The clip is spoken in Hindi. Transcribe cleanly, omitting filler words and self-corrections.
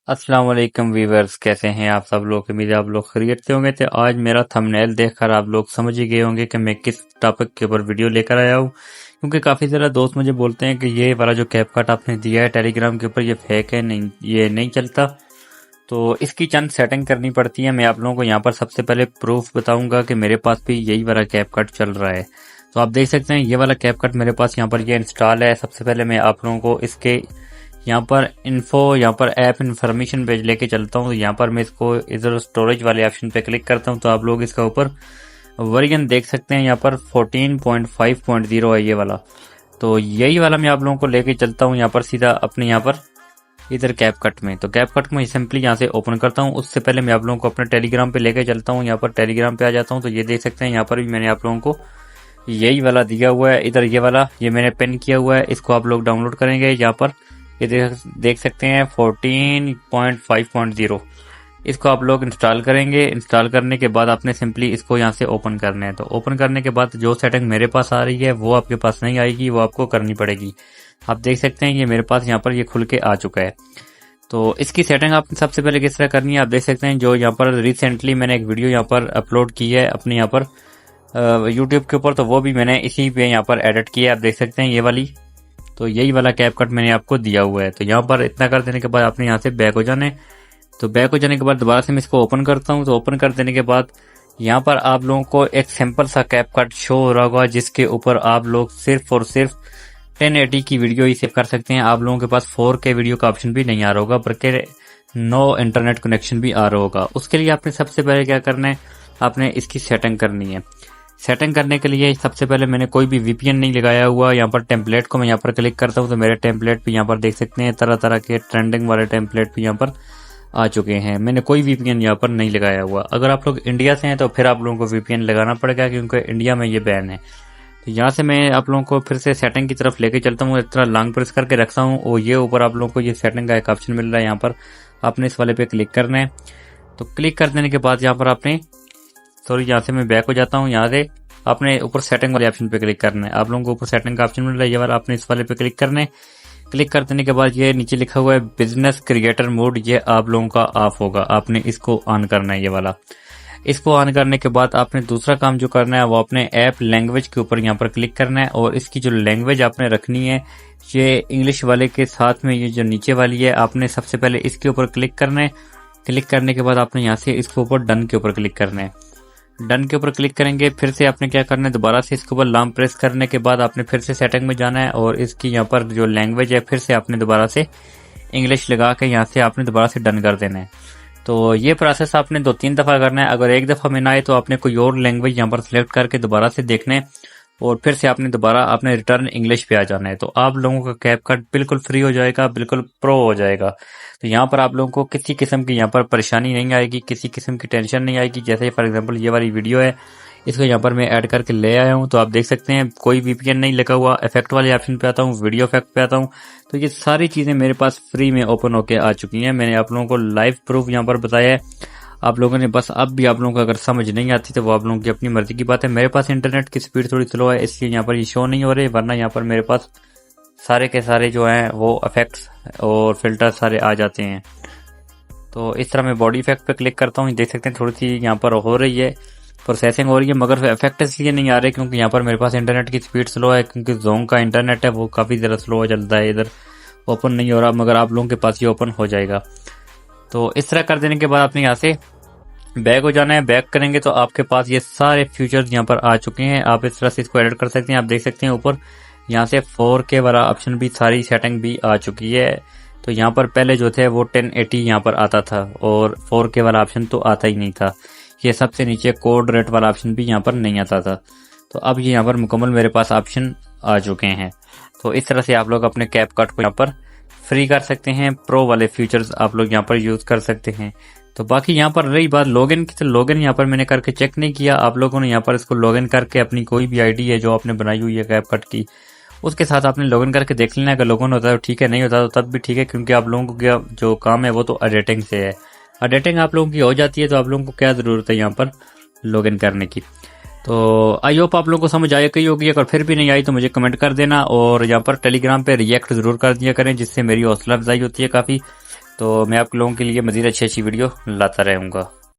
अस्सलाम वालेकुम वीवर्स, कैसे हैं आप सब लोग। उम्मीद है आप लोग खैरियत से होंगे। तो आज मेरा थंबनेल देखकर आप लोग समझ ही गए होंगे कि मैं किस टॉपिक के ऊपर वीडियो लेकर आया हूँ, क्योंकि काफ़ी ज़्यादा दोस्त मुझे बोलते हैं कि ये वाला जो कैपकट आपने दिया है टेलीग्राम के ऊपर ये फेक है, नहीं ये नहीं चलता। तो इसकी चंद सेटिंग करनी पड़ती है। मैं आप लोगों को यहाँ पर सबसे पहले प्रूफ बताऊंगा कि मेरे पास भी यही वाला कैपकट चल रहा है। तो आप देख सकते हैं ये वाला कैपकट मेरे पास यहाँ पर ये इंस्टॉल है। सबसे पहले मैं आप लोगों को इसके यहाँ पर यहाँ पर ऐप इन्फॉर्मेशन पेज लेके चलता हूँ। तो यहाँ पर मैं इसको इधर स्टोरेज वाले ऑप्शन पे क्लिक करता हूँ तो आप लोग इसका ऊपर वर्जन देख सकते हैं। यहाँ पर 14.5.0 है ये वाला। तो यही वाला मैं आप लोगों को लेके चलता हूँ यहाँ पर सीधा अपने यहाँ पर इधर कैपकट में। तो कैपकट में सिंपली यहाँ से ओपन करता हूँ। उससे पहले मैं आप लोगों को अपने टेलीग्राम पे लेके चलता हूँ। यहाँ पर टेलीग्राम पे आ जाता हूँ तो ये देख सकते हैं यहाँ पर भी मैंने आप लोगों को यही वाला दिया हुआ है। इधर ये वाला ये मैंने पिन किया हुआ है, इसको आप लोग डाउनलोड करेंगे। यहाँ पर ये देख सकते हैं 14.5.0, इसको आप लोग इंस्टॉल करेंगे। इंस्टॉल करने के बाद आपने सिंपली इसको यहाँ से ओपन करना है। तो ओपन करने के बाद जो सेटिंग मेरे पास आ रही है वो आपके पास नहीं आएगी, वो आपको करनी पड़ेगी। आप देख सकते हैं ये मेरे पास यहाँ पर ये खुल के आ चुका है। तो इसकी सेटिंग आपने सबसे पहले किस तरह करनी है आप देख सकते हैं। जो यहाँ पर रिसेंटली मैंने एक वीडियो यहाँ पर अपलोड की है अपने यहाँ पर यूट्यूब के ऊपर, तो वो भी मैंने इसी पे यहाँ पर एडिट किया है। आप देख सकते हैं ये वाली, तो यही वाला कैपकट मैंने आपको दिया हुआ है। तो यहाँ पर इतना कर देने के बाद आपने यहाँ से बैक हो जाना है। तो बैक हो जाने के बाद दोबारा से मैं इसको ओपन करता हूँ। तो ओपन कर देने के बाद यहाँ पर आप लोगों को एक सिंपल सा कैपकट शो हो रहा होगा, जिसके ऊपर आप लोग सिर्फ और सिर्फ 1080 की वीडियो ही सेव कर सकते हैं। आप लोगों के पास 4K वीडियो का ऑप्शन भी नहीं आ रहा होगा, बल्कि नो इंटरनेट कनेक्शन भी आ रहा होगा। उसके लिए आपने सबसे पहले क्या करना है, आपने इसकी सेटिंग करनी है। सेटिंग करने के लिए सबसे पहले मैंने कोई भी VPN नहीं लगाया हुआ। यहाँ पर टेम्पलेट को मैं यहाँ पर क्लिक करता हूँ तो मेरे टेम्पलेट भी यहाँ पर देख सकते हैं, तरह तरह के ट्रेंडिंग वाले टेम्पलेट भी यहाँ पर आ चुके हैं। मैंने कोई VPN यहाँ पर नहीं लगाया हुआ। अगर आप लोग इंडिया से हैं तो फिर आप लोगों को VPN लगाना पड़ेगा, क्योंकि इंडिया में ये बैन है। तो यहाँ से मैं आप लोगों को फिर से सेटिंग की तरफ लेके चलता हूँ। इस तरह लॉन्ग प्रेस करके रखता हूँ और ये ऊपर आप लोगों को ये सेटिंग का एक ऑप्शन मिल रहा है। यहाँ पर आपने इस वाले पे क्लिक करना है। तो क्लिक कर देने के बाद यहाँ पर आपने यहाँ से मैं बैक हो जाता हूँ। यहाँ से आपने ऊपर सेटिंग वाले ऑप्शन पे क्लिक करना है। आप लोगों को ऊपर सेटिंग का ऑप्शन मिल रहा है ये वाला, आपने इस वाले पे क्लिक करना है। क्लिक कर देने के बाद ये नीचे लिखा हुआ है बिजनेस क्रिएटर मोड, ये आप लोगों का ऑफ होगा। आपने इसको ऑन करना है ये वाला। इसको ऑन करने के बाद आपने दूसरा काम जो करना है वो अपने ऐप लैंग्वेज के ऊपर यहाँ पर क्लिक करना है और इसकी जो लैंग्वेज आपने रखनी है ये इंग्लिश वाले के साथ में ये जो नीचे वाली है, आपने सबसे पहले इसके ऊपर क्लिक करना है। क्लिक करने के बाद आपने यहाँ से इसके ऊपर डन के ऊपर क्लिक करना है। डन के ऊपर क्लिक करेंगे, फिर से आपने क्या करना है, दोबारा से इसके ऊपर लॉन्ग प्रेस करने के बाद आपने फिर से सेटिंग में जाना है और इसकी यहाँ पर जो लैंग्वेज है फिर से आपने दोबारा से इंग्लिश लगा के यहाँ से आपने दोबारा से डन कर देना है। तो ये प्रोसेस आपने 2-3 दफ़ा करना है। अगर एक दफ़ा में ना आए तो आपने कोई और लैंग्वेज यहाँ पर सिलेक्ट करके दोबारा से देखना है और फिर से आपने दोबारा आपने रिटर्न इंग्लिश पे आ जाना है। तो आप लोगों का कैपकट बिल्कुल फ्री हो जाएगा, बिल्कुल प्रो हो जाएगा। तो यहाँ पर आप लोगों को किसी किस्म की यहाँ पर परेशानी नहीं आएगी, किसी किस्म की टेंशन नहीं आएगी। जैसे फॉर एग्जांपल ये वाली वीडियो है, इसको यहाँ पर मैं ऐड करके ले आया हूँ। तो आप देख सकते हैं कोई VPN नहीं लगा हुआ। इफेक्ट वाले ऑप्शन पे आता हूँ, वीडियो इफेक्ट पे आता हूँ, तो ये सारी चीज़ें मेरे पास फ्री में ओपन होके आ चुकी हैं। मैंने आप लोगों को लाइव प्रूफ यहाँ पर बताया है। आप लोगों ने बस अब भी आप लोगों को अगर समझ नहीं आती तो वो आप लोगों की अपनी मर्जी की बात है। मेरे पास इंटरनेट की स्पीड थोड़ी स्लो है, इसलिए यहाँ पर ये शो नहीं हो रहे, वरना यहाँ पर मेरे पास सारे के सारे जो हैं वो इफेक्ट्स और फिल्टर सारे आ जाते हैं। तो इस तरह मैं बॉडी इफेक्ट पे क्लिक करता हूँ, देख सकते हैं थोड़ी सी यहाँ पर हो रही है, प्रोसेसिंग हो रही है, मगर इफेक्ट इसलिए नहीं आ रहे क्योंकि यहाँ पर मेरे पास इंटरनेट की स्पीड स्लो है, क्योंकि जोंग का इंटरनेट है वो काफ़ी ज़्यादा स्लो चलता है, इधर ओपन नहीं हो रहा, मगर आप लोगों के पास ये ओपन हो जाएगा। तो इस तरह कर देने के बाद आपने यहाँ से बैक हो जाना है। बैक करेंगे तो आपके पास ये सारे फीचर्स यहाँ पर आ चुके हैं। आप इस तरह से इसको एडिट कर सकते हैं। आप देख सकते हैं ऊपर यहाँ से 4K वाला ऑप्शन भी, सारी सेटिंग भी आ चुकी है। तो यहाँ पर पहले जो थे वो 1080 यहाँ पर आता था और 4K वाला ऑप्शन तो आता ही नहीं था। ये सबसे नीचे कोड रेट वाला ऑप्शन भी यहाँ पर नहीं आता था। तो अब ये यहाँ पर मुकम्मल मेरे पास ऑप्शन आ चुके हैं। तो इस तरह से आप लोग अपने कैपकट को यहाँ पर फ्री कर सकते हैं। प्रो वाले फीचर्स आप लोग यहाँ पर यूज़ कर सकते हैं। तो बाकी यहाँ पर रही बात लॉगिन की, तो लॉगिन यहाँ पर मैंने करके चेक नहीं किया। आप लोगों ने यहाँ पर इसको लॉगिन करके अपनी कोई भी आईडी है जो आपने बनाई हुई है कैपकट की, उसके साथ आपने लॉगिन करके देख लेना। अगर लॉगिन होता है तो ठीक है, नहीं होता तो तब भी ठीक है, क्योंकि आप लोगों को क्या जो काम है वो तो एडिटिंग से है। एडिटिंग आप लोगों की हो जाती है तो आप लोगों को क्या ज़रूरत है यहाँ पर लॉगिन करने की। तो आई होप आप लोगों को समझ आया गई होगी। अगर फिर भी नहीं आई तो मुझे कमेंट कर देना और यहाँ पर टेलीग्राम पे रिएक्ट ज़रूर कर दिया करें, जिससे मेरी हौसला अफजाई होती है काफ़ी। तो मैं आप लोगों के लिए मज़ीद अच्छी अच्छी वीडियो लाता रहूँगा।